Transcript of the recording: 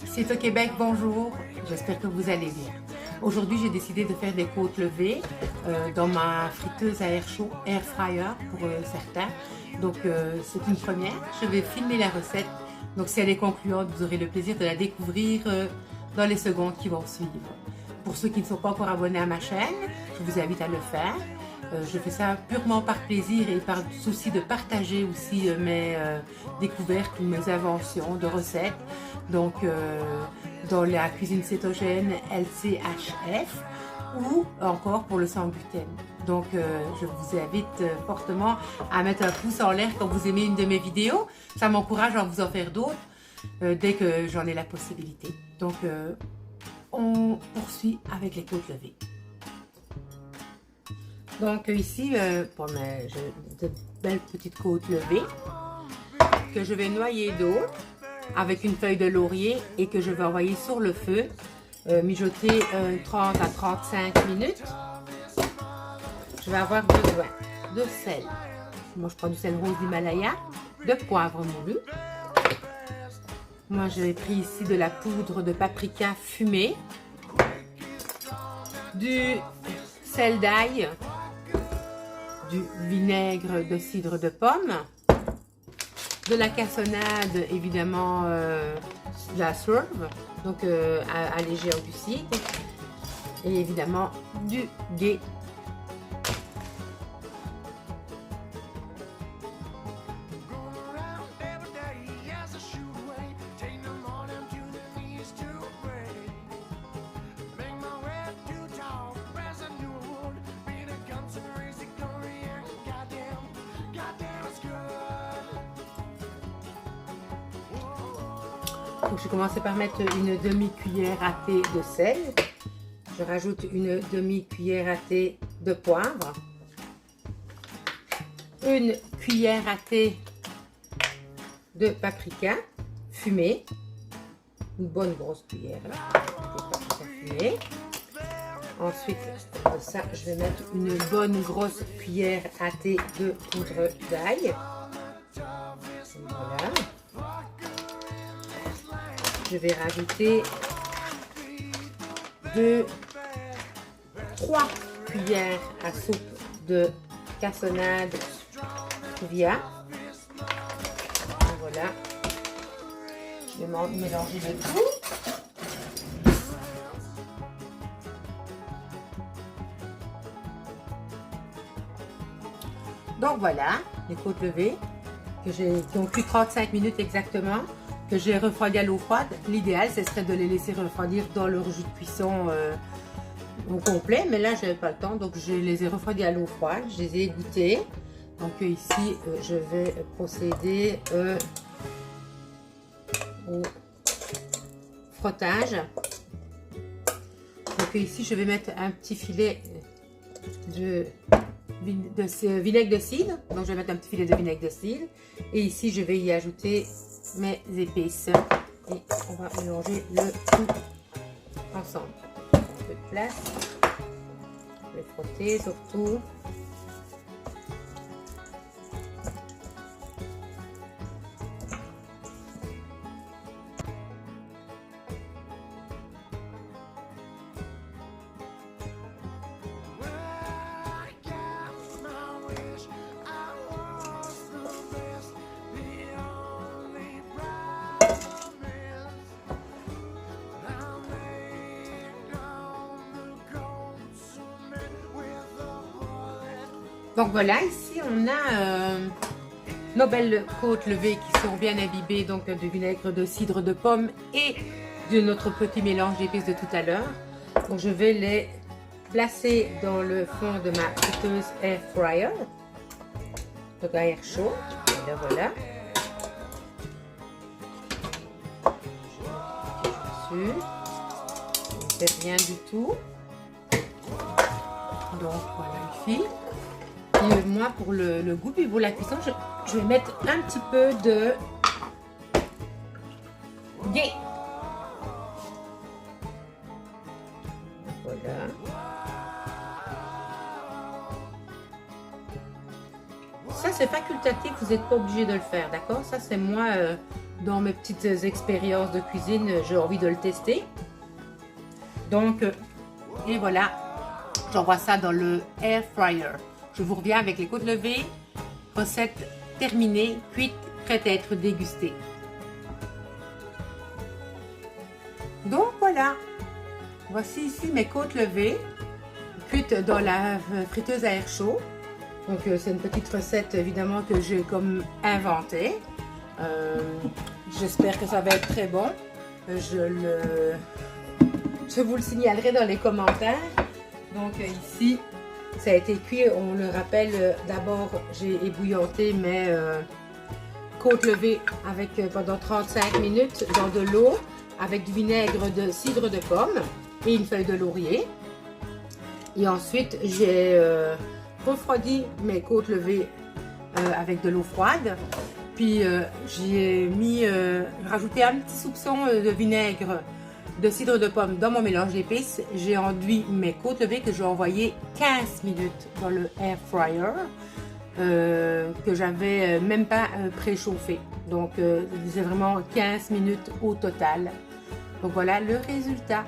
C'est au Québec, bonjour, j'espère que vous allez bien. Aujourd'hui, j'ai décidé de faire des côtes levées dans ma friteuse à air chaud, air fryer pour certains. Donc c'est une première, je vais filmer la recette. Donc si elle est concluante, vous aurez le plaisir de la découvrir dans les secondes qui vont suivre. Pour ceux qui ne sont pas encore abonnés à ma chaîne, je vous invite à le faire. Je fais ça purement par plaisir et par souci de partager aussi mes découvertes ou mes inventions de recettes. Donc dans la cuisine cétogène LCHF ou encore pour le sans gluten. Donc je vous invite fortement à mettre un pouce en l'air quand vous aimez une de mes vidéos. Ça m'encourage à vous en faire d'autres dès que j'en ai la possibilité. Donc on poursuit avec les côtes levées. Donc ici, j'ai de belles petites côtes levées que je vais noyer d'eau avec une feuille de laurier et que je vais envoyer sur le feu, mijoter 30 à 35 minutes. Je vais avoir besoin de sel. Moi, je prends du sel rose d'Himalaya, de poivre moulu. Moi, j'ai pris ici de la poudre de paprika fumée, du sel d'ail, du vinaigre de cidre de pomme, de la cassonade, évidemment de la Swerve, donc allégée en glucides, et évidemment du ghee. Donc je commence par mettre une demi-cuillère à thé de sel. Je rajoute une demi-cuillère à thé de poivre. Une cuillère à thé de paprika fumé. Une bonne grosse cuillère là, de paprika fumé. Ensuite de ça, je vais mettre une bonne grosse cuillère à thé de poudre d'ail. Voilà. Je vais rajouter 3 cuillères à soupe de cassonade Truvia. Voilà. Je vais mélanger le tout. Donc voilà, les côtes levées qui ont cuit 35 minutes exactement, que j'ai refroidi à l'eau froide. L'idéal, ce serait de les laisser refroidir dans leur jus de cuisson au complet, mais là, je n'avais pas le temps, donc je les ai refroidis à l'eau froide, je les ai égouttées. Donc ici, je vais procéder au frottage. Donc ici, je vais mettre un petit filet de vinaigre de cidre. Donc je vais mettre un petit filet de vinaigre de cidre. Et ici, je vais y ajouter mes épices et on va mélanger le tout ensemble. Un peu de place, je vais frotter surtout. Donc voilà, ici on a nos belles côtes levées qui sont bien imbibées donc de vinaigre de cidre de pomme et de notre petit mélange d'épices de tout à l'heure. Donc je vais les placer dans le fond de ma friteuse air fryer, donc à air chaud. Et là voilà. Je mets dessus. Je ne fais rien du tout. Donc voilà ici. Et moi pour le goût puis pour la cuisson, je vais mettre un petit peu Gay. Voilà. Ça, c'est facultatif, vous n'êtes pas obligé de le faire, d'accord? Ça, c'est moi, dans mes petites expériences de cuisine, j'ai envie de le tester. Donc, et voilà, j'envoie ça dans le air fryer. Je vous reviens avec les côtes levées, recette terminée, cuite, prête à être dégustée. Donc voilà, voici ici mes côtes levées, cuites dans la friteuse à air chaud. Donc c'est une petite recette évidemment que j'ai comme inventée. J'espère que ça va être très bon. Je vous le signalerai dans les commentaires. Donc ici, ça a été cuit, on le rappelle, d'abord j'ai ébouillanté mes côtes levées avec, pendant 35 minutes dans de l'eau avec du vinaigre de cidre de pomme et une feuille de laurier. Et ensuite j'ai refroidi mes côtes levées avec de l'eau froide. Puis j'ai rajouté un petit soupçon de vinaigre de cidre de pomme dans mon mélange d'épices. J'ai enduit mes côtes levées que j'ai envoyées 15 minutes dans le air fryer que j'avais même pas préchauffé. Donc c'est vraiment 15 minutes au total. Donc voilà le résultat.